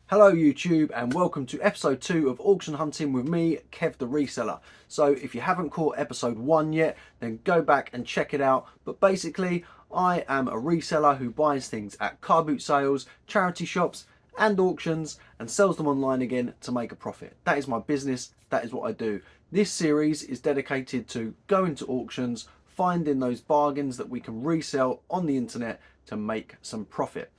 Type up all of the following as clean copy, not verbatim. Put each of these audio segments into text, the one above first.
Hello YouTube and welcome to episode 2 of Auction Hunting with me, Kev the Reseller. So if you haven't caught episode 1 yet, then go back and check it out. But basically, I am a reseller who buys things at car boot sales, charity shops and auctions and sells them online again to make a profit. That is my business, that is what I do. This series is dedicated to going to auctions, finding those bargains that we can resell on the internet to make some profit.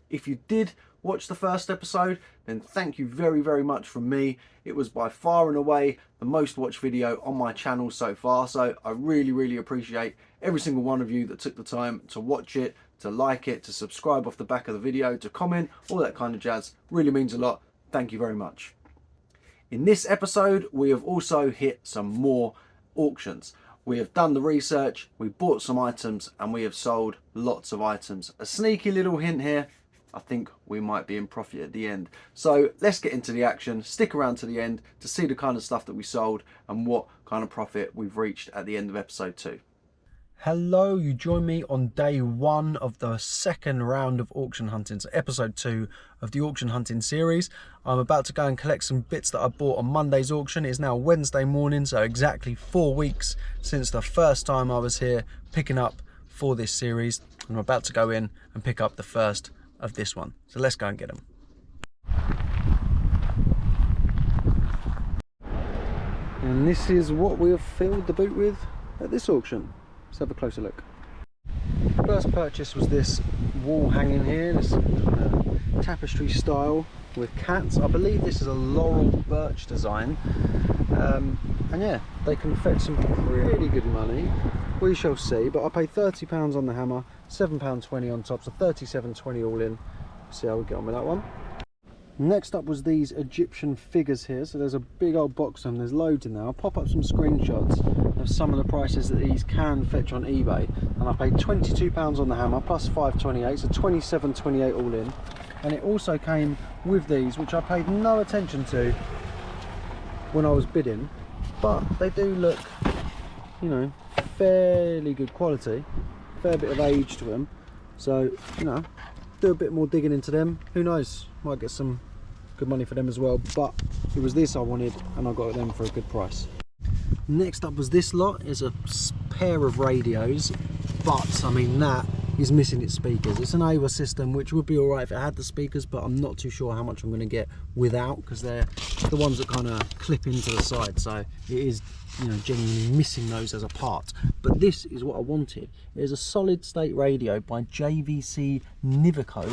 If you did watch the first episode, then thank you very much from me. It was by far and away the most watched video on my channel so far, so I really appreciate every single one of you that took the time to watch it, to like it, to subscribe off the back of the video, to comment, all that kind of jazz. Really means a lot. Thank you very much. In this episode, we have also hit some more auctions. We have done the research, we bought some items, and we have sold lots of items. A sneaky little hint here, I think we might be in profit at the end. So let's get into the action. Stick around to the end to see the kind of stuff that we sold and what kind of profit we've reached at the end of episode 2. Hello, you join me on day 1 of the second round of auction hunting. So episode 2 of the auction hunting series. I'm about to go and collect some bits that I bought on Monday's auction. It is now Wednesday morning, so exactly 4 weeks since the first time I was here picking up for this series. I'm about to go in and pick up the first of this one, so let's go and get them. And this is what we have filled the boot with at this auction. Let's have a closer look. First purchase was this wall hanging here, this tapestry style with cats. I believe this is a laurel birch design, and yeah, they can fetch some pretty good money. We shall see, but I paid £30 on the hammer, £7.20 on top, so £37.20 all in. See how we get on with that one. Next up was these Egyptian figures here. So there's a big old box of them, there's loads in there. I'll pop up some screenshots of some of the prices that these can fetch on eBay. And I paid £22 on the hammer, plus £5.28, so £27.28 all in. And it also came with these, which I paid no attention to when I was bidding. But they do look, you know, fairly good quality, fair bit of age to them, so you know, do a bit more digging into them, who knows, might get some good money for them as well. But it was this I wanted and I got them for a good price. Next up was this lot. Is a pair of radios, but I mean that is missing its speakers. It's an AWA system, which would be alright if it had the speakers, but I'm not too sure how much I'm going to get without, because they're the ones that kind of clip into the side, so it is, you know, genuinely missing those as a part. But this is what I wanted. It is a solid state radio by JVC Nivico,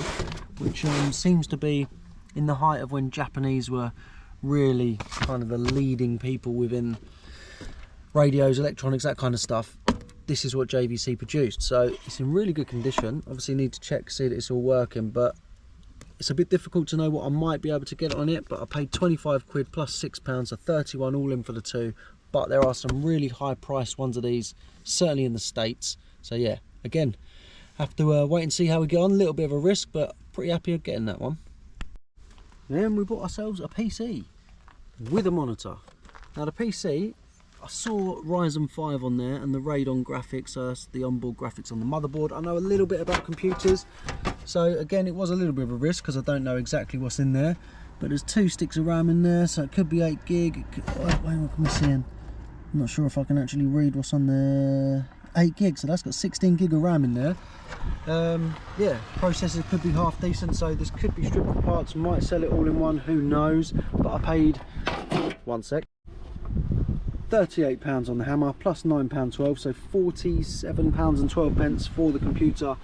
which seems to be in the height of when Japanese were really kind of the leading people within radios, electronics, that kind of stuff. This is what JVC produced, so it's in really good condition. Obviously need to check, see that it's all working, but it's a bit difficult to know what I might be able to get on it. But I paid 25 quid plus £6, so 31 all in for the two. But there are some really high priced ones of these, certainly in the States. So yeah, again, have to wait and see how we get on. A little bit of a risk, but pretty happy of getting that one. Then we bought ourselves a PC with a monitor. Now the PC, I saw Ryzen 5 on there and the Radeon graphics, the onboard graphics on the motherboard. I know a little bit about computers, so again it was a little bit of a risk because I don't know exactly what's in there. But there's 2 sticks of RAM in there, so it could be 8 gig. It could, oh, wait, what can we see in? I'm not sure if I can actually read what's on there. 8 gig, so that's got 16 gig of RAM in there. Yeah, processor could be half decent, so this could be stripped of parts. Might sell it all in one, who knows. But I paid, one sec, £38 on the hammer, plus £9.12, so £47.12 for the computer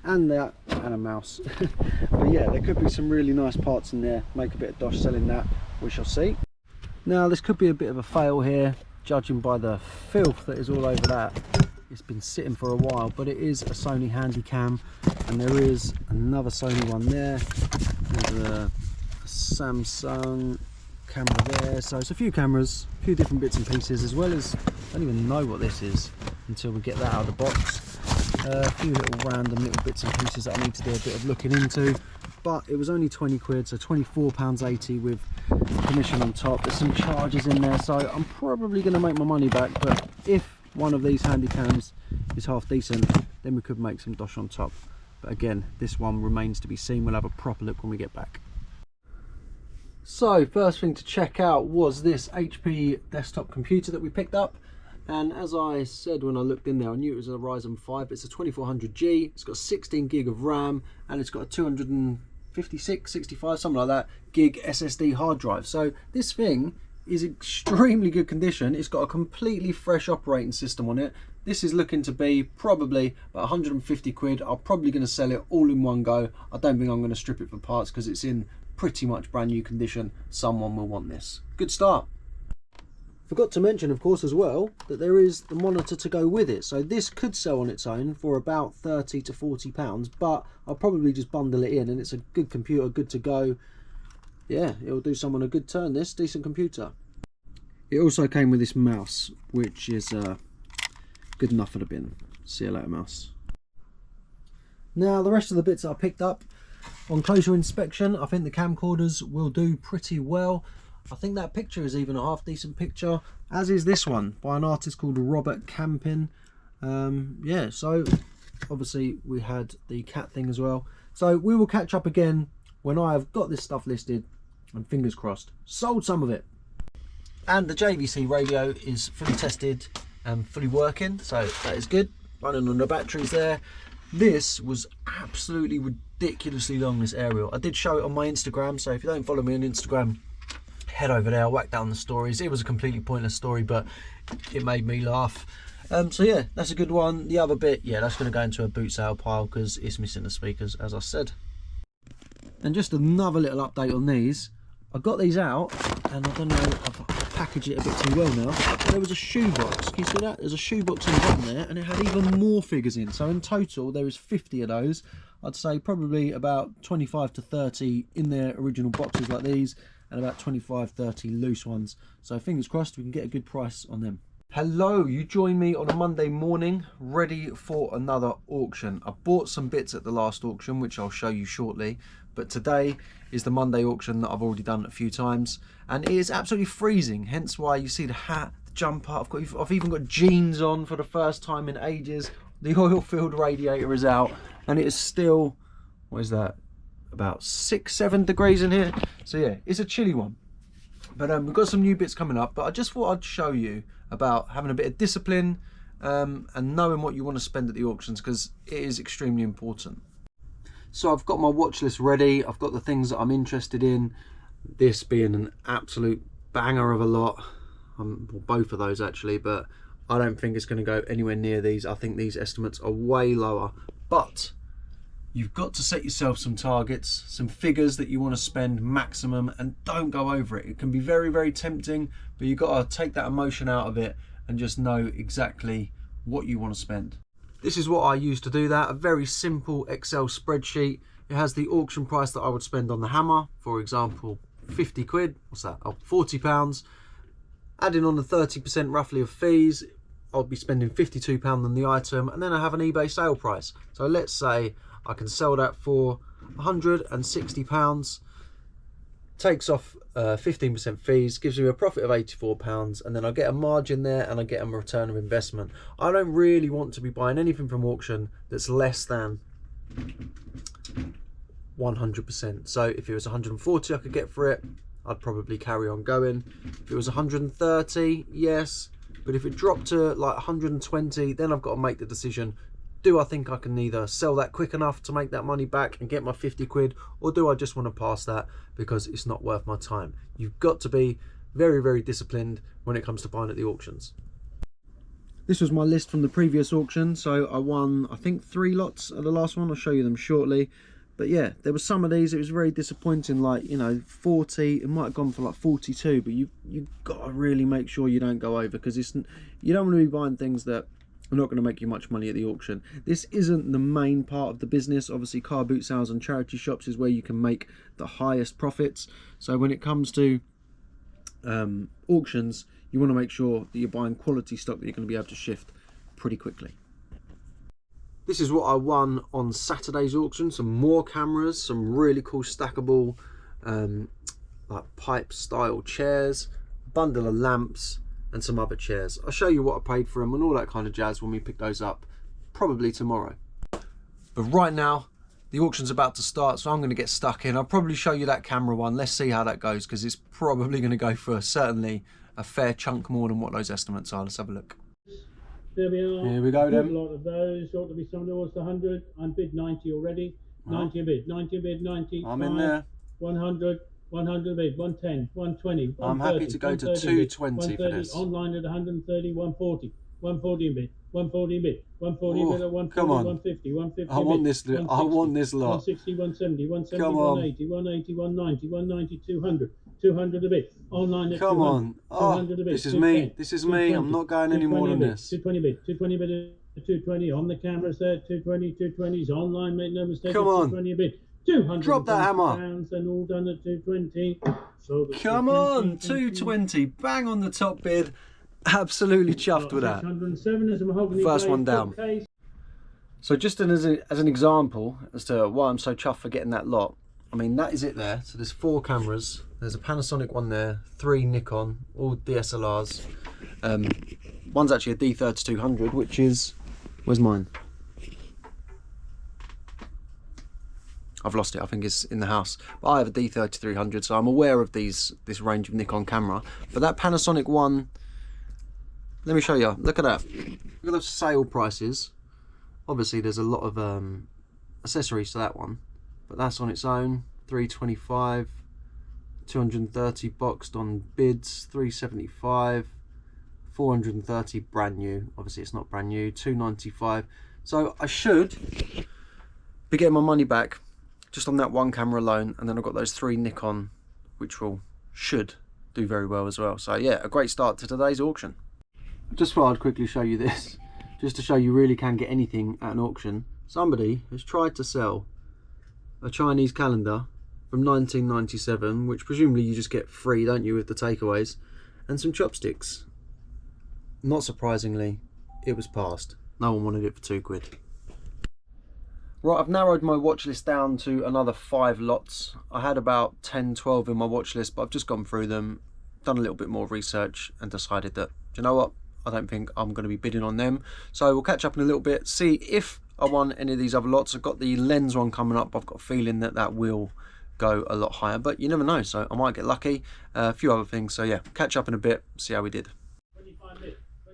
and that, and a mouse. But yeah, there could be some really nice parts in there. Make a bit of dosh selling that, we shall see. Now this could be a bit of a fail here, judging by the filth that is all over that. It's been sitting for a while, but it is a Sony Handycam, and there is another Sony one there. There's a Samsung camera there, so it's a few cameras, a few different bits and pieces, as well as, I don't even know what this is until we get that out of the box. A few little random little bits and pieces that I need to do a bit of looking into, but it was only 20 quid, so £24.80 with commission on top. There's some charges in there, so I'm probably going to make my money back, but if one of these Handycams is half decent, then we could make some dosh on top. But again, this one remains to be seen. We'll have a proper look when we get back. So first thing to check out was this HP desktop computer that we picked up. And as I said when I looked in there, I knew it was a Ryzen 5. It's a 2400G, it's got 16 gig of RAM, and it's got a 256, 65, something like that, gig SSD hard drive. So this thing is extremely good condition. It's got a completely fresh operating system on it. This is looking to be probably about 150 quid. I'm probably going to sell it all in one go. I don't think I'm going to strip it for parts because it's in pretty much brand new condition. Someone will want this. Good start. Forgot to mention, of course, as well, that there is the monitor to go with it. So this could sell on its own for about 30 to 40 pounds, but I'll probably just bundle it in, and it's a good computer, good to go. Yeah, it'll do someone a good turn, this decent computer. It also came with this mouse, which is good enough for the bin. See you later, mouse. Now, the rest of the bits that I picked up, on closer inspection, I think the camcorders will do pretty well. I think that picture is even a half decent picture, as is this one by an artist called Robert Campin. Yeah, so obviously we had the cat thing as well. So we will catch up again when I have got this stuff listed and, fingers crossed, sold some of it. And the JVC radio is fully tested and fully working, so that is good. Running on the batteries there. This was absolutely ridiculously long, this aerial. I did show it on my Instagram, so if you don't follow me on Instagram, head over there, whack down the stories. It was a completely pointless story, but it made me laugh. So yeah, that's a good one. The other bit, yeah, that's going to go into a boot sale pile because it's missing the speakers, as I said. And just another little update on these. I got these out, and I don't know, I've packaged it a bit too well now. There was a shoebox. Can you see that? There's a shoebox in the bottom there, and it had even more figures in. So in total, there is 50 of those. I'd say probably about 25 to 30 in their original boxes like these, and about 25-30 loose ones. So fingers crossed we can get a good price on them. Hello, you join me on a Monday morning ready for another auction. I bought some bits at the last auction which I'll show you shortly, but today is the Monday auction that I've already done a few times, and it is absolutely freezing, hence why you see the hat, the jumper. I've even got jeans on for the first time in ages. The oil filled radiator is out, and it is still, what is that, about 6-7 degrees in here. So yeah, it's a chilly one, but we've got some new bits coming up. But I just thought I'd show you about having a bit of discipline and knowing what you want to spend at the auctions, because it is extremely important. So I've got my watch list ready. I've got the things that I'm interested in, this being an absolute banger of a lot. Well, both of those actually, but I don't think it's going to go anywhere near these. I think these estimates are way lower, but you've got to set yourself some targets, some figures that you want to spend maximum, and don't go over it. It can be very, very tempting, but you've got to take that emotion out of it and just know exactly what you want to spend. This is what I use to do that, a very simple Excel spreadsheet. It has the auction price that I would spend on the hammer, for example, 50 quid, what's that, oh, 40 pounds. Adding on the 30% roughly of fees, I'll be spending £52 on the item, and then I have an eBay sale price. So let's say I can sell that for £160, takes off 15% fees, gives me a profit of £84, and then I get a margin there and I get a return of investment. I don't really want to be buying anything from auction that's less than 100%. So if it was 140 I could get for it, I'd probably carry on going. If it was 130, yes, but if it dropped to like 120, then I've got to make the decision. Do I think I can either sell that quick enough to make that money back and get my 50 quid, or do I just want to pass that because it's not worth my time? You've got to be very, very disciplined when it comes to buying at the auctions. This was my list from the previous auction, so I won, I think, 3 lots at the last one. I'll show you them shortly. But yeah, there were some of these, it was very disappointing, like, you know, 40, it might have gone for like 42, but you've got to really make sure you don't go over, because you don't want to be buying things that are not going to make you much money at the auction. This isn't the main part of the business. Obviously, car boot sales and charity shops is where you can make the highest profits. So when it comes to auctions, you want to make sure that you're buying quality stock that you're going to be able to shift pretty quickly. This is what I won on Saturday's auction. Some more cameras, some really cool stackable like pipe style chairs, a bundle of lamps, and some other chairs. I'll show you what I paid for them and all that kind of jazz when we pick those up, probably tomorrow. But right now, the auction's about to start, so I'm going to get stuck in. I'll probably show you that camera one. Let's see how that goes, because it's probably going to go for certainly a fair chunk more than what those estimates are. Let's have a look. There we are. Here we go then. A lot of those. Ought to be someone who wants the 100. I'm bid 90 already. 90 a bid. 90 a bid. 90. I'm in there. 100. 100 a bid. 110. 120. I'm happy to go to 220 for this. Online at 130. 140. 140 a bid. 140 a bid. 140 a bid at 140. Come on. 150. 150 I want this. I want this lot. 160. 170. 170. Come on. 180. 180. 190. 190. 200. 200 a bit. Online at Come 200. on. Oh, 200 a bit. this is me. This is me. I'm not going any more than this. 220 bit. 220 bit. 220 on the cameras there. 220. 220's online. Make no mistake. Come on. 220 a bit. 200. Drop that hammer. And all done at 220. So come on. 220. Bang on the top bid. Absolutely chuffed with that. 607 is a mahogany. First one down. So just as an example as to why I'm so chuffed for getting that lot. I mean, that is it there. So there's 4 cameras. There's a Panasonic one there, 3 Nikon, all DSLRs. One's actually a D3200, which is... Where's mine? I've lost it. I think it's in the house. But I have a D3300, so I'm aware of this range of Nikon camera. But that Panasonic one... Let me show you. Look at that. Look at those sale prices. Obviously, there's a lot of accessories to that one. But that's on its own, 325, 230 boxed on bids, 375, 430 brand new. Obviously it's not brand new, 295. So I should be getting my money back just on that one camera alone, and then I've got those 3 Nikon, which should do very well as well. So yeah, a great start to today's auction. Just thought I'd quickly show you this, just to show you really can get anything at an auction. Somebody has tried to sell a Chinese calendar from 1997, which presumably you just get free, don't you, with the takeaways, and some chopsticks. Not surprisingly, it was passed. No one wanted it for £2. Right, I've narrowed my watch list down to another 5 lots. I had about 10, 12 in my watch list, but I've just gone through them, done a little bit more research, and decided that, do you know what, I don't think I'm going to be bidding on them. So we'll catch up in a little bit, see if I won any of these other lots. I've got the lens one coming up. I've got a feeling that will go a lot higher, but you never know, so I might get lucky. A few other things, so yeah, catch up in a bit, see how we did.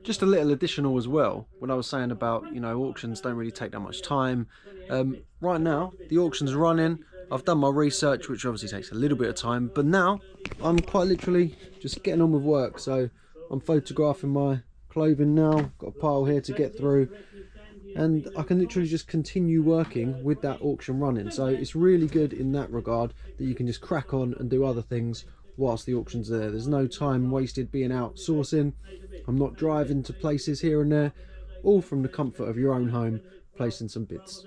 Just a little additional as well, when I was saying about, you know, auctions don't really take that much time. Right now, the auction's running. I've done my research, which obviously takes a little bit of time, but now I'm quite literally just getting on with work. So I'm photographing my clothing now, got a pile here to get through, and I can literally just continue working with that auction running. So it's really good in that regard that you can just crack on and do other things whilst the auction's there. There's no time wasted being out sourcing. I'm not driving to places here and there, all from the comfort of your own home, placing some bids.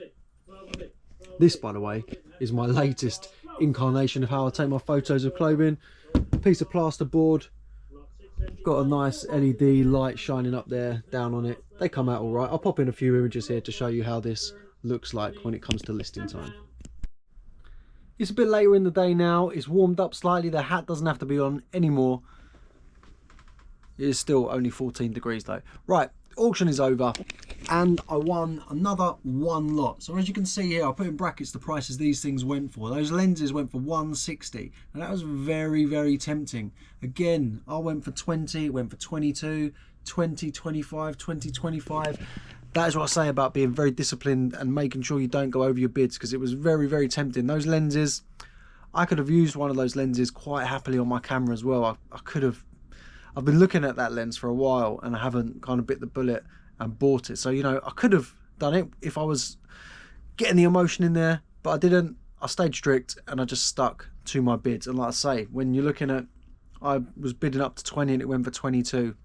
This, by the way, is my latest incarnation of how I take my photos of clothing. A piece of plasterboard, got a nice LED light shining up there, down on it. They come out all right. I'll pop in a few images here to show you how this looks like when it comes to listing time. It's a bit later in the day now. It's warmed up slightly. The hat doesn't have to be on anymore. It is still only 14 degrees though. Right, auction is over and I won another 1 lot. So as you can see here, I put in brackets the prices these things went for. Those lenses went for 160 and that was very, very tempting. Again, I went for 20, went for 22, 20, 25, 20, 25. That is what I say about being very disciplined and making sure you don't go over your bids, because it was very, very tempting. Those lenses, I could have used one of those lenses quite happily on my camera as well. I could have. I've been looking at that lens for a while and I haven't kind of bit the bullet and bought it. So, you know, I could have done it if I was getting the emotion in there, but I didn't. I stayed strict and I just stuck to my bids. And like I say, when you're looking at, I was bidding up to 20 and it went for 22.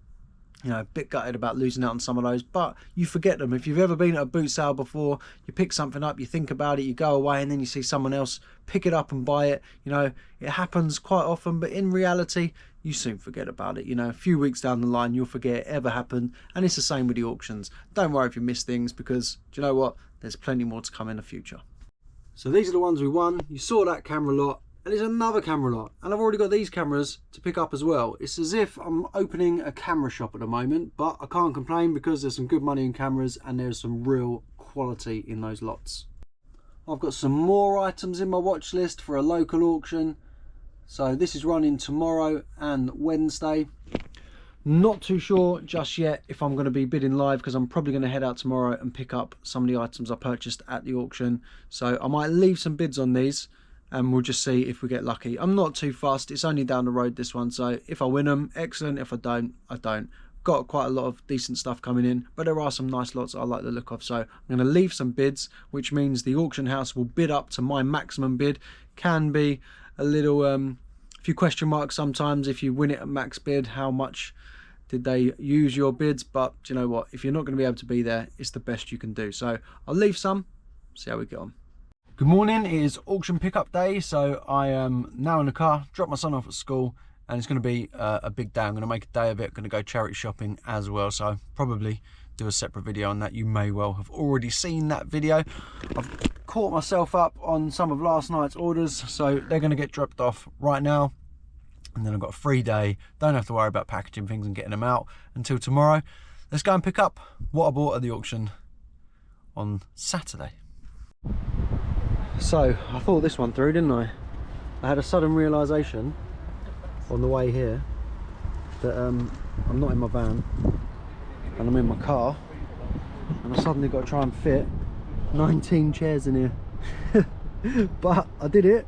You know, a bit gutted about losing out on some of those, but you forget them. If you've ever been at a boot sale before, you pick something up, you think about it, you go away, and then you see someone else pick it up and buy it. You know, it happens quite often, but in reality, you soon forget about it. You know, a few weeks down the line, you'll forget it ever happened, and it's the same with the auctions. Don't worry if you miss things, because, do you know what? There's plenty more to come in the future. So these are the ones we won. You saw that camera lot. And there's another camera lot, and I've already got these cameras to pick up as well. It's as if I'm opening a camera shop at the moment, but I can't complain because there's some good money in cameras and there's some real quality in those lots. I've got some more items in my watch list for a local auction. So this is running tomorrow and Wednesday. Not too sure just yet if I'm going to be bidding live, because I'm probably going to head out tomorrow and pick up some of the items I purchased at the auction. So I might leave some bids on these and we'll just see if we get lucky. I'm not too fussed. It's only down the road, this one. So if I win them, excellent. If I don't, I don't. Got quite a lot of decent stuff coming in, but there are some nice lots I like the look of. So I'm going to leave some bids, which means the auction house will bid up to my maximum bid. Can be a little few question marks sometimes if you win it at max bid. How much did they use your bids? But do you know what, if you're not going to be able to be there, it's the best you can do. So I'll leave some, see how we get on. Good morning, it is auction pickup day. So I am now in the car, drop my son off at school, and it's going to be a big day. I'm going to make a day of it. I'm going to go charity shopping as well, so probably do a separate video on that. You may well have already seen that video. I've caught myself up on some of last night's orders, so they're going to get dropped off right now, and then I've got a free day. Don't have to worry about packaging things and getting them out until tomorrow. Let's go and pick up what I bought at the auction on Saturday. So I thought this one through, didn't I? I had a sudden realisation on the way here that I'm not in my van and I'm in my car, and I suddenly got to try and fit 19 chairs in here. But I did it.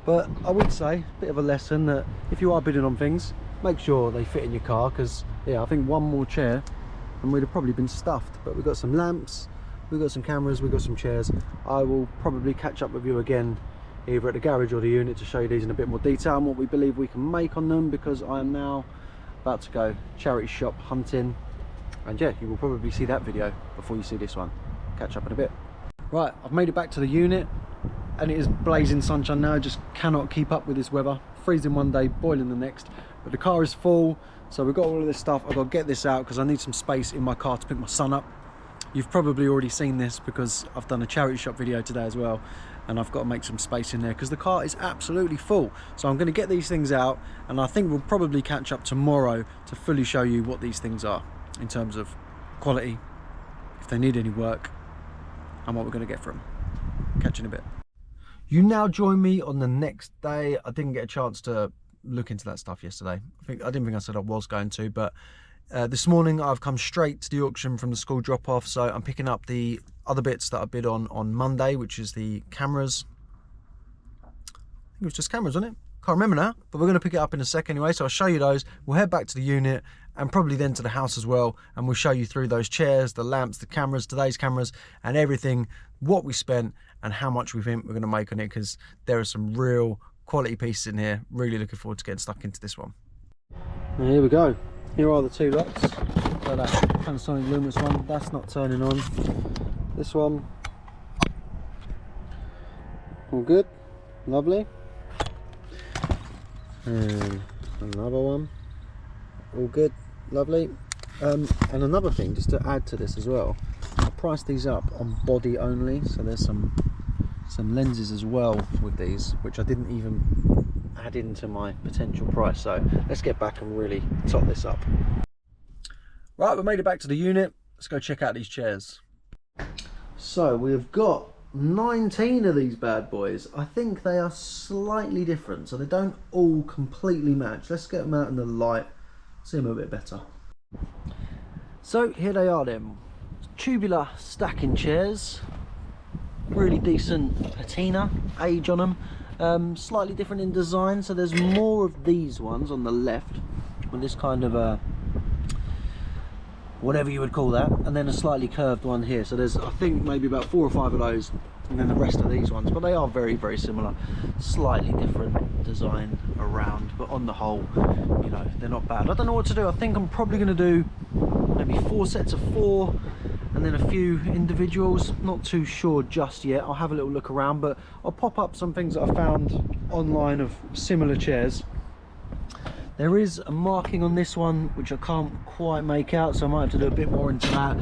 But I would say, a bit of a lesson, that if you are bidding on things, make sure they fit in your car, because yeah, I think one more chair and we'd have probably been stuffed. But we've got some lamps, we've got some cameras, we've got some chairs. I will probably catch up with you again either at the garage or the unit to show you these in a bit more detail and what we believe we can make on them, because I am now about to go charity shop hunting. And yeah, you will probably see that video before you see this one. Catch up in a bit. Right, I've made it back to the unit and it is blazing sunshine now. I just cannot keep up with this weather. Freezing one day, boiling the next. But the car is full, so we've got all of this stuff. I've got to get this out because I need some space in my car to pick my son up. You've probably already seen this because I've done a charity shop video today as well, and I've got to make some space in there because the car is absolutely full. So I'm going to get these things out, and I think we'll probably catch up tomorrow to fully show you what these things are in terms of quality, if they need any work, and what we're going to get from them. Catch you in a bit. You now join me on the next day. I didn't get a chance to look into that stuff yesterday. I didn't think I said I was going to, but this morning I've come straight to the auction from the school drop-off, so I'm picking up the other bits that I bid on Monday, which is the cameras. I think it was just cameras, wasn't it? Can't remember now, but we're going to pick it up in a sec anyway, so I'll show you those. We'll head back to the unit and probably then to the house as well, and we'll show you through those chairs, the lamps, the cameras, today's cameras, and everything, what we spent and how much we think we're going to make on it, because there are some real quality pieces in here. Really looking forward to getting stuck into this one. And here we go. Here are the two lots. So that Panasonic Lumos one, that's not turning on. This one, all good, lovely. And another one, all good, lovely. And another thing, just to add to this as well, I priced these up on body only, so there's some lenses as well with these, which I didn't even add into my potential price. So let's get back and really top this up. Right, we made it back to the unit. Let's go check out these chairs. So we've got 19 of these bad boys. I think they are slightly different, so they don't all completely match. Let's get them out in the light, see them a bit better. So here they are then. Tubular stacking chairs. Really decent patina age on them. Slightly different in design, so there's more of these ones on the left with this kind of whatever you would call that, and then a slightly curved one here. So there's, I think, maybe about 4 or 5 of those, and then the rest of these ones, but they are very, very similar. Slightly different design around, but on the whole, you know, they're not bad. I don't know what to do. I think I'm probably going to do maybe 4 sets of 4 and then a few individuals. Not too sure just yet. I'll have a little look around, but I'll pop up some things that I found online of similar chairs. There is a marking on this one which I can't quite make out, so I might have to do a bit more into that.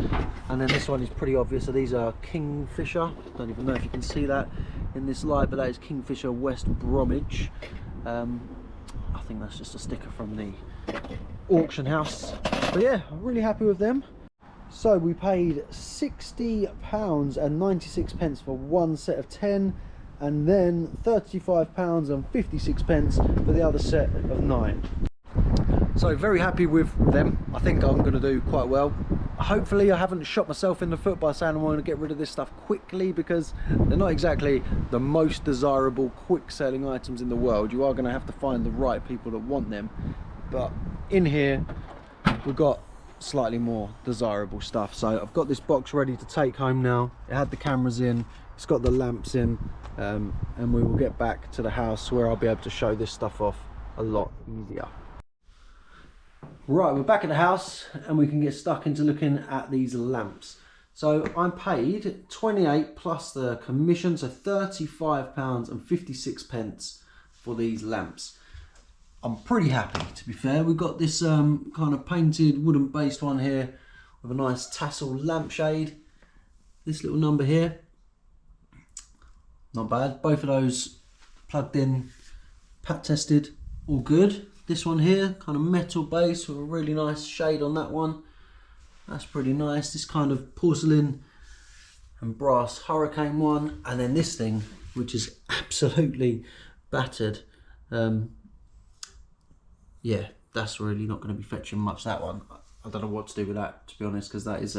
And then this one is pretty obvious. So these are Kingfisher. Don't even know if you can see that in this light, but that is Kingfisher West Bromwich. I think that's just a sticker from the auction house. But yeah, I'm really happy with them. So we paid £60.96 for one set of 10, and then £35.56 for the other set of 9. So very happy with them. I think I'm going to do quite well. Hopefully I haven't shot myself in the foot by saying I want to get rid of this stuff quickly, because they're not exactly the most desirable quick selling items in the world. You are going to have to find the right people that want them, but in here we've got slightly more desirable stuff. So I've got this box ready to take home now. It had the cameras in, it's got the lamps in, and we will get back to the house where I'll be able to show this stuff off a lot easier. Right, we're back at the house and we can get stuck into looking at these lamps. So I paid 28 plus the commission, so £35.56 for these lamps. I'm pretty happy, to be fair. We've got this kind of painted wooden based one here with a nice tassel lampshade. This little number here, not bad. Both of those plugged in, pat tested, all good. This one here, kind of metal base with a really nice shade on that one. That's pretty nice. This kind of porcelain and brass hurricane one. And then this thing, which is absolutely battered. Yeah, that's really not going to be fetching much, that one. I don't know what to do with that, to be honest, because that is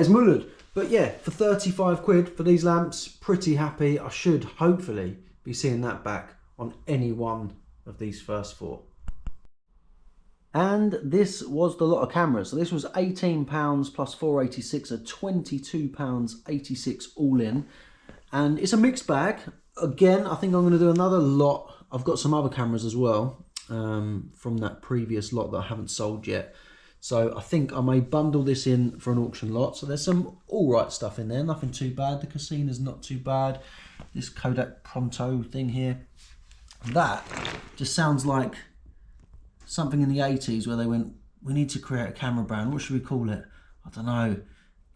mullered. But yeah, for 35 quid for these lamps, pretty happy. I should hopefully be seeing that back on any one of these first 4. And this was the lot of cameras. So this was £18 plus £4.86, at £22.86 all in. And it's a mixed bag. Again, I think I'm going to do another lot. I've got some other cameras as well from that previous lot that I haven't sold yet. So I think I may bundle this in for an auction lot. So there's some all right stuff in there, nothing too bad. The Casina's not too bad. This Kodak Pronto thing here, that just sounds like something in the 80s where they went, we need to create a camera brand. What should we call it? I don't know.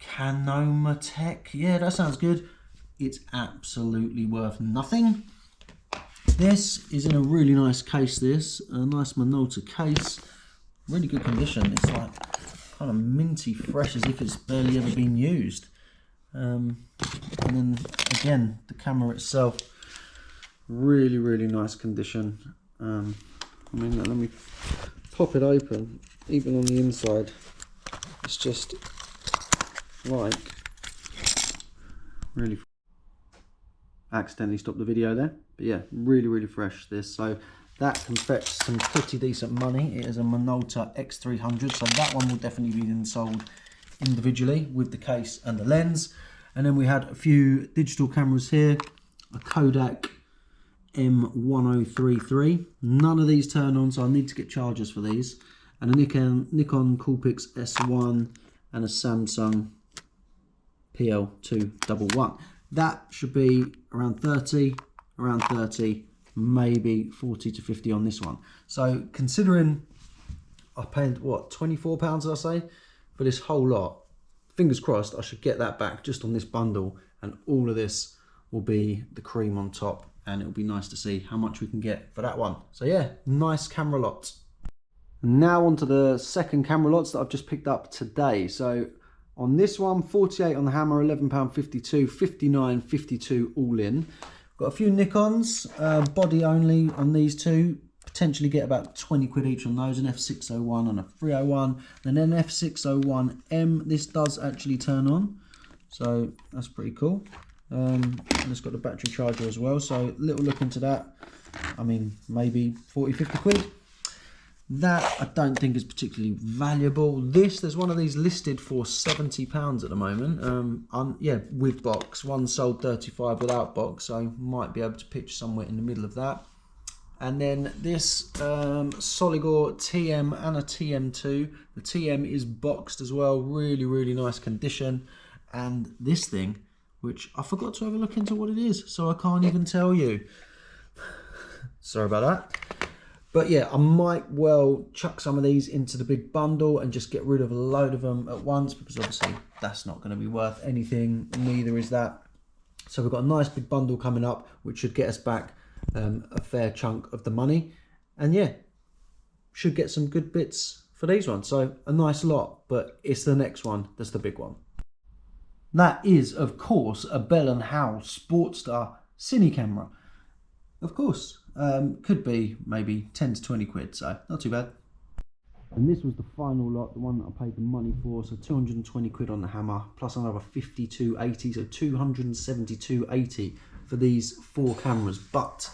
Canomatech? Yeah, that sounds good. It's absolutely worth nothing. This is in a really nice case, this. A nice Minolta case. Really good condition. It's like kind of minty fresh, as if it's barely ever been used. And then again, the camera itself, really, really nice condition. I mean, let me pop it open. Even on the inside, it's just like really. Accidentally stopped the video there, but yeah, really, really fresh this. So that can fetch some pretty decent money. It is a Minolta X300, so that one will definitely be then sold individually with the case and the lens. And then we had a few digital cameras here, a Kodak M1033. None of these turn on, so I need to get chargers for these. And a Nikon Coolpix S1 and a Samsung PL211. That should be around 30, maybe 40 to 50 on this one. So considering I paid, what, £24 did I say, for this whole lot, fingers crossed I should get that back just on this bundle, and all of this will be the cream on top, and it'll be nice to see how much we can get for that one. So yeah, nice camera lot. Now on to the second camera lots that I've just picked up today. So on this one, 48 on the hammer, £11.52, 59.52 all in. Got a few Nikons, body only on these two. Potentially get about 20 quid each on those, an f601 and a 301. Then an f601M, this does actually turn on, so that's pretty cool. And it's got the battery charger as well, so little look into that. I mean, maybe 40-50 quid. That I don't think is particularly valuable. There's one of these listed for £70 at the moment. Yeah, with box. One sold 35 without box, so might be able to pitch somewhere in the middle of that. And then this Soligor TM and a TM2. The TM is boxed as well, really, really nice condition. And this thing, which I forgot to have a look into what it is, so I can't even tell you. Sorry about that. But yeah, I might well chuck some of these into the big bundle and just get rid of a load of them at once, because obviously that's not going to be worth anything, neither is that. So we've got a nice big bundle coming up, which should get us back a fair chunk of the money. And yeah, should get some good bits for for these ones. So a nice lot, but it's the next one that's the big one. That is, of course, a Bell & Howell Sportstar cine camera. Of course, could be maybe 10 to 20 quid, so not too bad. And this was the final lot, the one that I paid the money for, so 220 quid on the hammer, plus another 52.80, so 272.80 for these 4 cameras. But,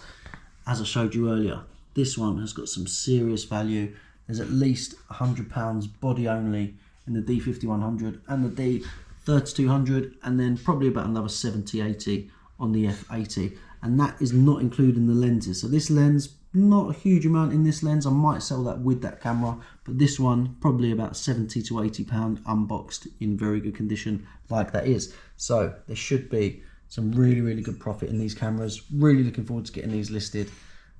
as I showed you earlier, this one has got some serious value. There's at least £100 body only in the D5100 and the D3200, and then probably about another 70-80 on the F80, and that is not including the lenses. So this lens, not a huge amount in this lens. I might sell that with that camera, but this one probably about 70 to 80 pound unboxed in very good condition like that is. So there should be some really good profit in these cameras. Really looking forward to getting these listed,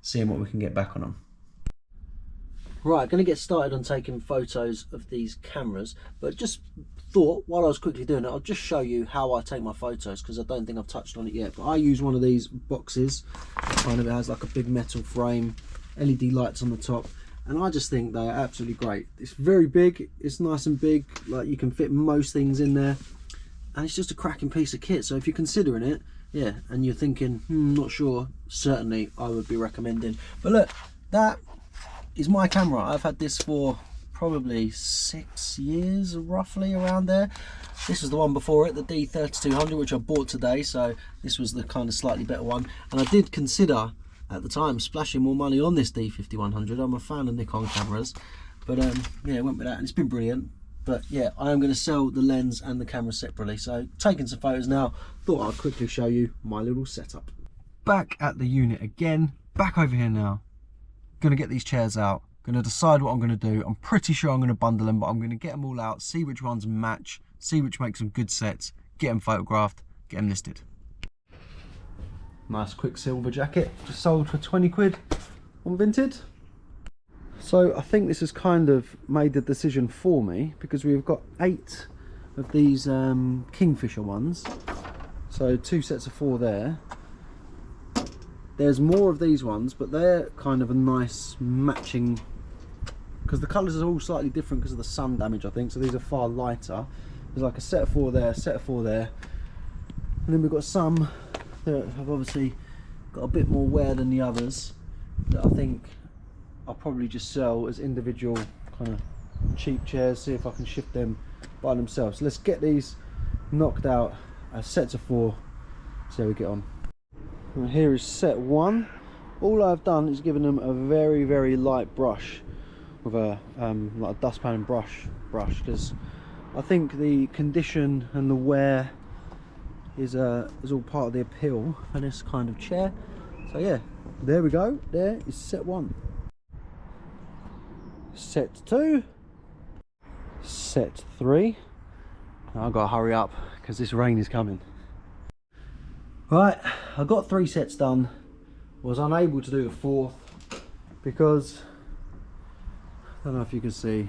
seeing what we can get back on them. Right, going to get started on taking photos of these cameras, but just thought while I was quickly doing it, I'll just show you how I take my photos, because I don't think I've touched on it yet. But I use one of these boxes, kind of, it has like a big metal frame, LED lights on the top, and I just think they are absolutely great. It's very big, it's nice and big, like you can fit most things in there, and it's just a cracking piece of kit. So if you're considering it, yeah, and you're thinking, not sure, certainly I would be recommending. But look, that is my camera. I've had this for probably 6 years, roughly around there. This was the one before it, the D3200, which I bought today, so this was the kind of slightly better one. And I did consider at the time splashing more money on this D5100. I'm a fan of Nikon cameras, but yeah, went with that, and it's been brilliant. But yeah, I am going to sell the lens and the camera separately. So taking some photos now, thought I'd quickly show you my little setup. Back at the unit again, back over here now. Gonna get these chairs out, gonna decide what I'm gonna do. I'm pretty sure I'm gonna bundle them, but I'm gonna get them all out, see which ones match, see which make some good sets, get them photographed, get them listed. Nice Quicksilver jacket, just sold for 20 quid on Vinted. So I think this has kind of made the decision for me, because we've got 8 of these Kingfisher ones, so 2 sets of 4 there. There's more of these ones, but they're kind of a nice matching, because the colours are all slightly different because of the sun damage, I think. So these are far lighter. There's like a set of 4 there, a set of 4 there, and then we've got some that have obviously got a bit more wear than the others, that I think I'll probably just sell as individual kind of cheap chairs, see if I can shift them by themselves. So let's get these knocked out as sets of 4, see how we get on. And here is set 1. All I've done is given them a very light brush with a like a dustpan brush, because I think the condition and the wear is all part of the appeal for this kind of chair. So yeah, there we go. There is set 1. Set 2. Set 3. Now I've got to hurry up because this rain is coming. Right, I got 3 sets done. Was unable to do the 4th because I don't know if you can see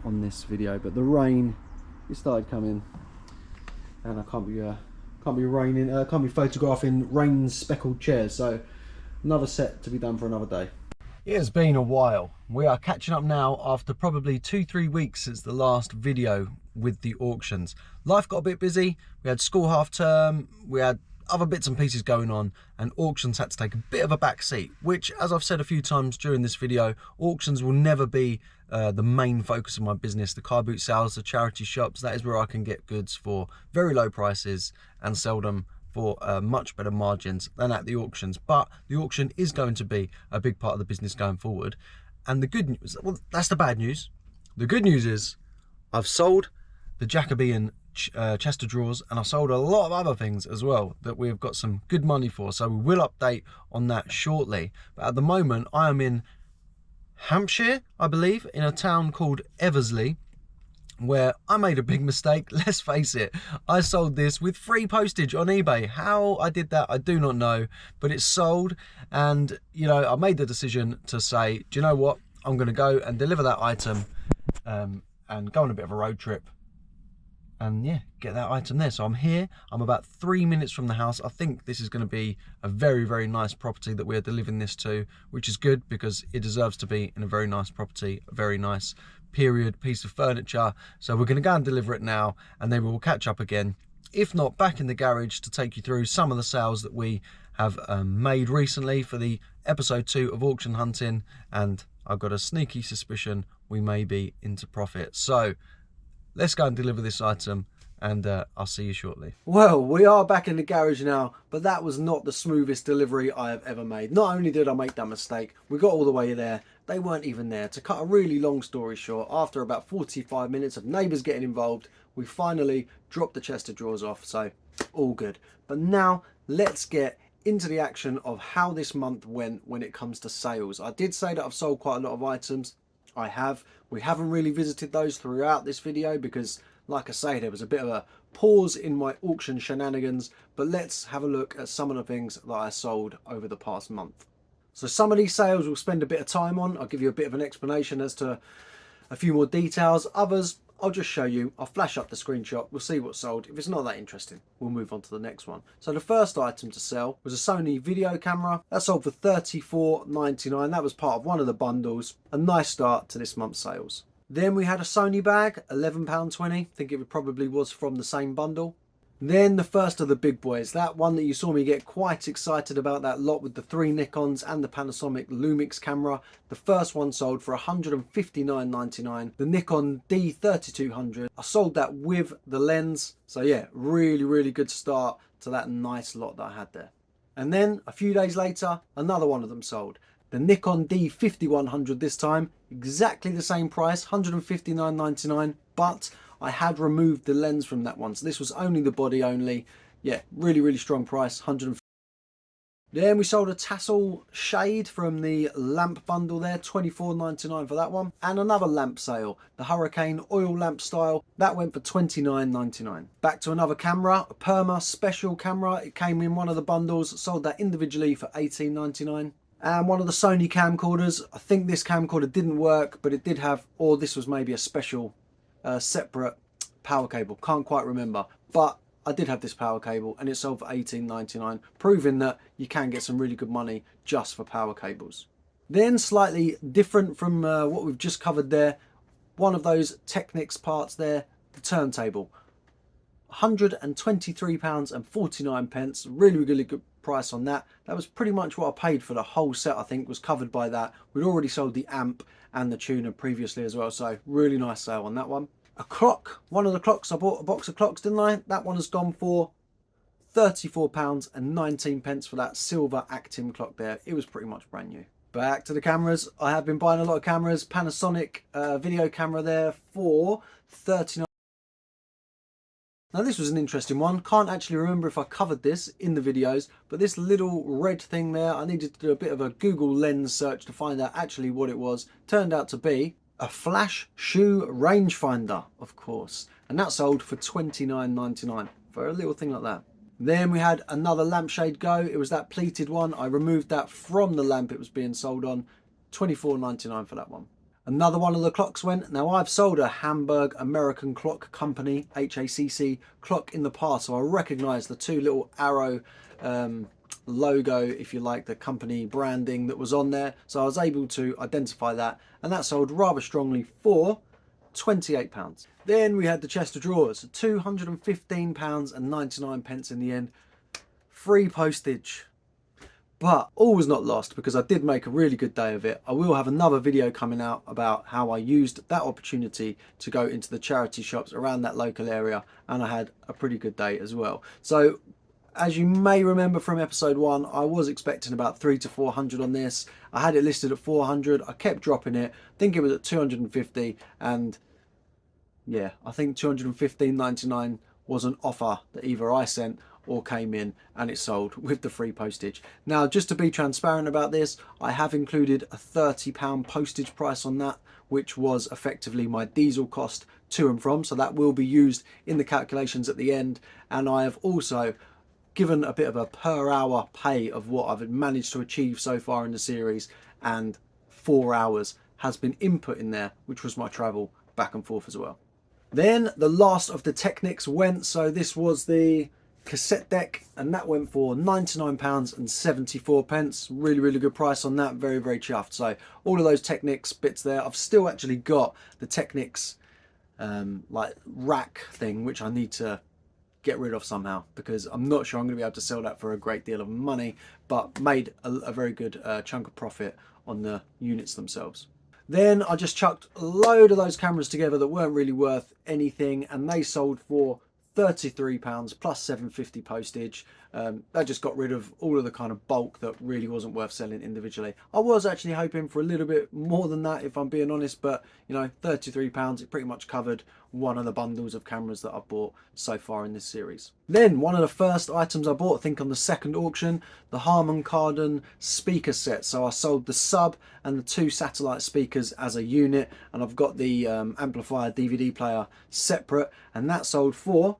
on this video, but the rain, it started coming, and I can't be photographing rain speckled chairs. So another set to be done for another day. It has been a while. We are catching up now after probably 2-3 weeks since the last video with the auctions. Life got a bit busy. We had school half term, we had other bits and pieces going on, and auctions had to take a bit of a back seat, which, as I've said a few times during this video, auctions will never be the main focus of my business. The car boot sales, the charity shops, that is where I can get goods for very low prices and sell them for much better margins than at the auctions. But the auction is going to be a big part of the business going forward. And the good news, well, that's the bad news. The good news is I've sold the Jacobean chest of drawers, and I've sold a lot of other things as well that we've got some good money for. So we will update on that shortly. But at the moment, I am in Hampshire, I believe, in a town called Eversley, where I made a big mistake. Let's face it, I sold this with free postage on eBay. How I did that, I do not know, but it's sold. And you know, I made the decision to say, do you know what, I'm going to go and deliver that item and go on a bit of a road trip and yeah, get that item there. So I'm here, I'm about 3 minutes from the house. I think this is going to be a very, very nice property that we're delivering this to, which is good because it deserves to be in a very nice property, a very nice period piece of furniture. So we're going to go and deliver it now, and then we'll catch up again, if not back in the garage, to take you through some of the sales that we have made recently for the episode 2 of auction hunting, and I've got a sneaky suspicion we may be into profit. So let's go and deliver this item, and I'll see you shortly. Well, we are back in the garage now, but that was not the smoothest delivery I have ever made. Not only did I make that mistake, we got all the way there, they weren't even there. To cut a really long story short, after about 45 minutes of neighbours getting involved, we finally dropped the chest of drawers off, so all good. But now let's get into the action of how this month went when it comes to sales. I did say that I've sold quite a lot of items. I have. We haven't really visited those throughout this video because, like I say, there was a bit of a pause in my auction shenanigans, but let's have a look at some of the things that I sold over the past month. So some of these sales we'll spend a bit of time on. I'll give you a bit of an explanation as to a few more details. Others I'll just show you. I'll flash up the screenshot. We'll see what's sold. If it's not that interesting, we'll move on to the next one. So the first item to sell was a Sony video camera. That sold for $34.99. That was part of one of the bundles. A nice start to this month's sales. Then we had a Sony bag, £11.20. I think it probably was from the same bundle. Then the first of the big boys, that one that you saw me get quite excited about, that lot with the 3 Nikons and the Panasonic Lumix camera. The first one sold for $159.99, the Nikon D3200. I sold that with the lens. So yeah, really, really good start to that nice lot that I had there. And then a few days later, another one of them sold. The Nikon D5100 this time, exactly the same price, $159.99, but I had removed the lens from that one, so this was only the body only. Yeah, really, really strong price, $150. Then we sold a tassel shade from the lamp bundle there, $24.99 for that one. And another lamp sale, the Hurricane oil lamp style, that went for $29.99. Back to another camera, a Perma special camera. It came in one of the bundles, sold that individually for $18.99. And one of the Sony camcorders, I think this camcorder didn't work, but it did have, or this was maybe a special separate power cable, can't quite remember, but I did have this power cable and it sold for $18.99, proving that you can get some really good money just for power cables. Then slightly different from what we've just covered there, one of those Technics parts there, the turntable, £123.49, really good price on that. That was pretty much what I paid for the whole set. I think was covered by that. We'd already sold the amp and the tuner previously as well, so really nice sale on that one. A clock, one of the clocks, I bought a box of clocks, didn't I? That one has gone for £34.19 for that silver Actim clock there. It was pretty much brand new. Back to the cameras. I have been buying a lot of cameras. Panasonic video camera there for $39. Now this was an interesting one. Can't actually remember if I covered this in the videos, but this little red thing there, I needed to do a bit of a Google Lens search to find out actually what it was. Turned out to be a flash shoe rangefinder, of course. And that sold for $29.99 for a little thing like that. Then we had another lampshade go. It was that pleated one. I removed that from the lamp it was being sold on. $24.99 for that one. Another one of the clocks went. Now I've sold a Hamburg American Clock Company, HACC clock in the past, so I recognise the two little arrow logo, if you like, the company branding that was on there. So I was able to identify that, and that sold rather strongly for £28. Then we had the chest of drawers, £215.99 in the end. Free postage. But all was not lost because I did make a really good day of it. I will have another video coming out about how I used that opportunity to go into the charity shops around that local area, and I had a pretty good day as well. So as you may remember from episode 1, I was expecting about 300 to 400 on this. I had it listed at 400. I kept dropping it. I think it was at 250, and yeah, I think $215.99 was an offer that either I sent or came in, and it sold with the free postage. Now, just to be transparent about this, I have included a £30 postage price on that, which was effectively my diesel cost to and from, so that will be used in the calculations at the end. And I have also given a bit of a per hour pay of what I've managed to achieve so far in the series, and 4 hours has been input in there, which was my travel back and forth as well. Then the last of the Technics went, so this was the cassette deck, and that went for £99.74. Really, really good price on that. Very, very chuffed. So all of those Technics bits there. I've still actually got the Technics like rack thing, which I need to get rid of somehow, because I'm not sure I'm going to be able to sell that for a great deal of money, but made a very good chunk of profit on the units themselves. Then I just chucked a load of those cameras together that weren't really worth anything, and they sold for £33 plus £7.50 postage. That just got rid of all of the kind of bulk that really wasn't worth selling individually. I was actually hoping for a little bit more than that, if I'm being honest, but you know, £33, it pretty much covered one of the bundles of cameras that I've bought so far in this series. Then one of the first items I bought, I think on the second auction, the Harman Kardon speaker set. So I sold the sub and the 2 satellite speakers as a unit, and I've got the amplifier DVD player separate, and that sold for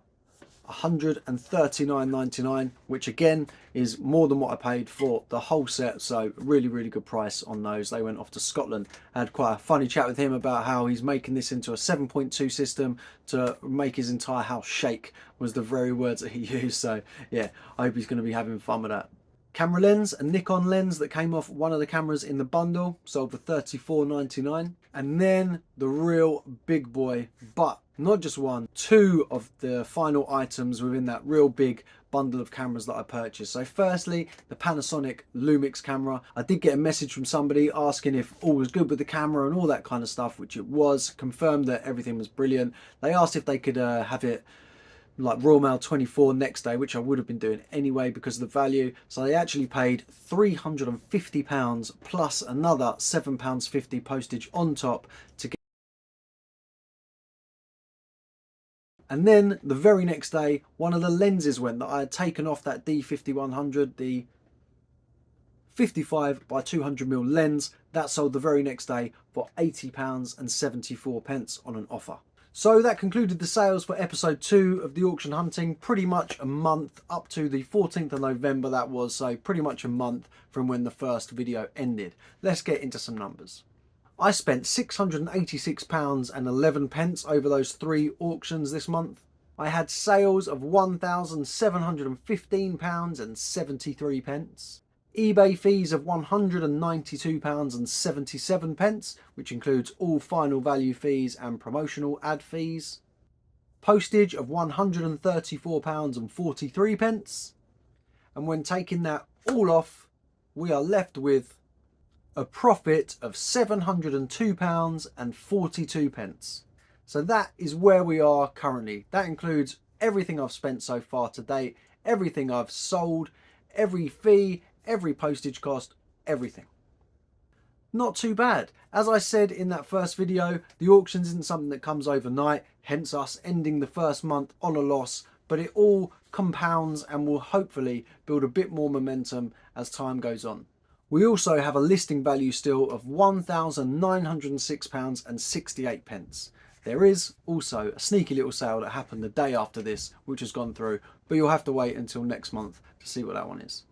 £139.99, which again is more than what I paid for the whole set. So really, really good price on those. They went off to Scotland. I had quite a funny chat with him about how he's making this into a 7.2 system to make his entire house shake, was the very words that he used. So yeah, I hope he's going to be having fun with that. Camera lens, a Nikon lens that came off one of the cameras in the bundle, sold for £34.99. And then the real big boy, but not just one, 2 of the final items within that real big bundle of cameras that I purchased. So firstly, the Panasonic Lumix camera. I did get a message from somebody asking if all was good with the camera and all that kind of stuff, which it was. Confirmed that everything was brilliant. They asked if they could have it like Royal Mail 24 next day, which I would have been doing anyway because of the value. So they actually paid £350 plus another £7.50 postage on top to get. And then the very next day, one of the lenses went that I had taken off that D5100, the 55 by 200mm lens. That sold the very next day for £80.74 on an offer. So that concluded the sales for episode 2 of the auction hunting. Pretty much a month, up to the 14th of November that was, so pretty much a month from when the first video ended. Let's get into some numbers. I spent £686.11 over those 3 auctions this month. I had sales of £1,715.73. eBay fees of £192.77, which includes all final value fees and promotional ad fees. Postage of £134.43. And when taking that all off, we are left with a profit of £702.42. So that is where we are currently. That includes everything I've spent so far to date, everything I've sold, every fee, every postage cost, everything. Not too bad. As I said in that first video, the auctions isn't something that comes overnight, hence us ending the first month on a loss, but it all compounds and will hopefully build a bit more momentum as time goes on. We also have a listing value still of £1,906.68. There is also a sneaky little sale that happened the day after this, which has gone through, but you'll have to wait until next month to see what that one is.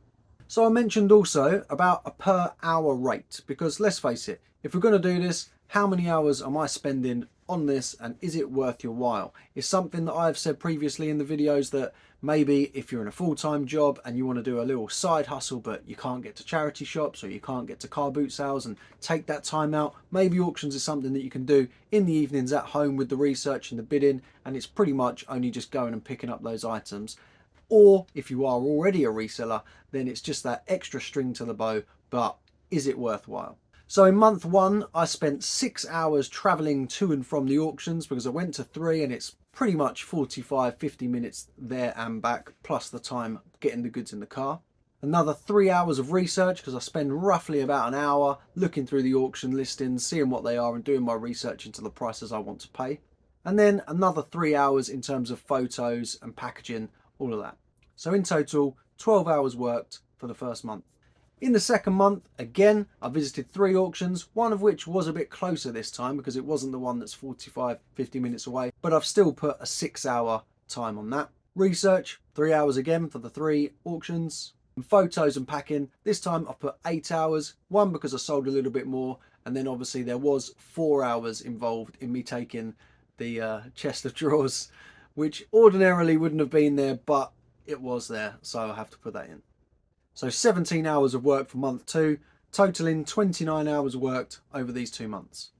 So I mentioned also about a per hour rate, because let's face it, if we're going to do this, how many hours am I spending on this and is it worth your while? It's something that I've said previously in the videos that maybe if you're in a full-time job and you want to do a little side hustle but you can't get to charity shops or you can't get to car boot sales and take that time out, maybe auctions is something that you can do in the evenings at home with the research and the bidding, and it's pretty much only just going and picking up those items. Or if you are already a reseller, then it's just that extra string to the bow, but is it worthwhile? So in month 1, I spent 6 hours traveling to and from the auctions because I went to 3 and it's pretty much 45-50 minutes there and back, plus the time getting the goods in the car. Another 3 hours of research because I spend roughly about an hour looking through the auction listings, seeing what they are and doing my research into the prices I want to pay. And then another 3 hours in terms of photos and packaging, all of that. So in total, 12 hours worked for the first month. In the second month, again, I visited 3 auctions, one of which was a bit closer this time because it wasn't the one that's 45-50 minutes away, but I've still put a 6-hour time on that. Research, 3 hours again for the 3 auctions. And photos and packing, this time I've put 8 hours, one because I sold a little bit more, and then obviously there was 4 hours involved in me taking the chest of drawers, which ordinarily wouldn't have been there, but it was there, so I have to put that in. So 17 hours of work for month 2, totaling 29 hours worked over these 2 months.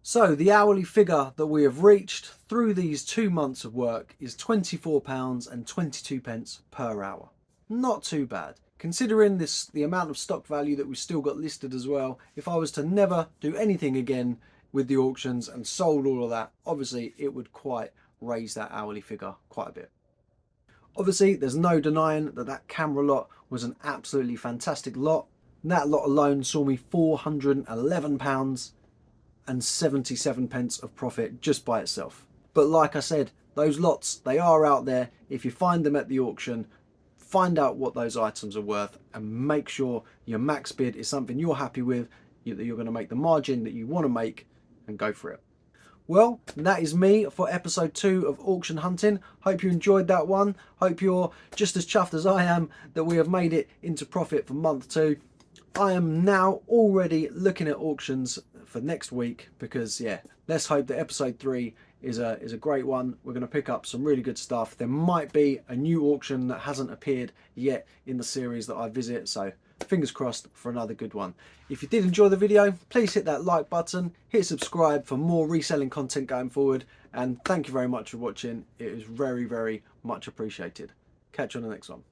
So the hourly figure that we have reached through these 2 months of work is £24.22 per hour. Not too bad. Considering the amount of stock value that we've still got listed as well, if I was to never do anything again with the auctions and sold all of that, obviously it would quite raise that hourly figure quite a bit. Obviously, there's no denying that that camera lot was an absolutely fantastic lot. That lot alone saw me £411.77 of profit just by itself. But like I said, those lots, they are out there. If you find them at the auction, find out what those items are worth and make sure your max bid is something you're happy with, that you're going to make the margin that you want to make, and go for it. Well, that is me for episode 2 of Auction Hunting. Hope you enjoyed that one. Hope you're just as chuffed as I am that we have made it into profit for month 2. I am now already looking at auctions for next week because, yeah, let's hope that episode 3 is a great one. We're going to pick up some really good stuff. There might be a new auction that hasn't appeared yet in the series that I visit, so fingers crossed for another good one. If you did enjoy the video, please hit that like button, hit subscribe for more reselling content going forward, and thank you very much for watching. It is very, very much appreciated. Catch you on the next one.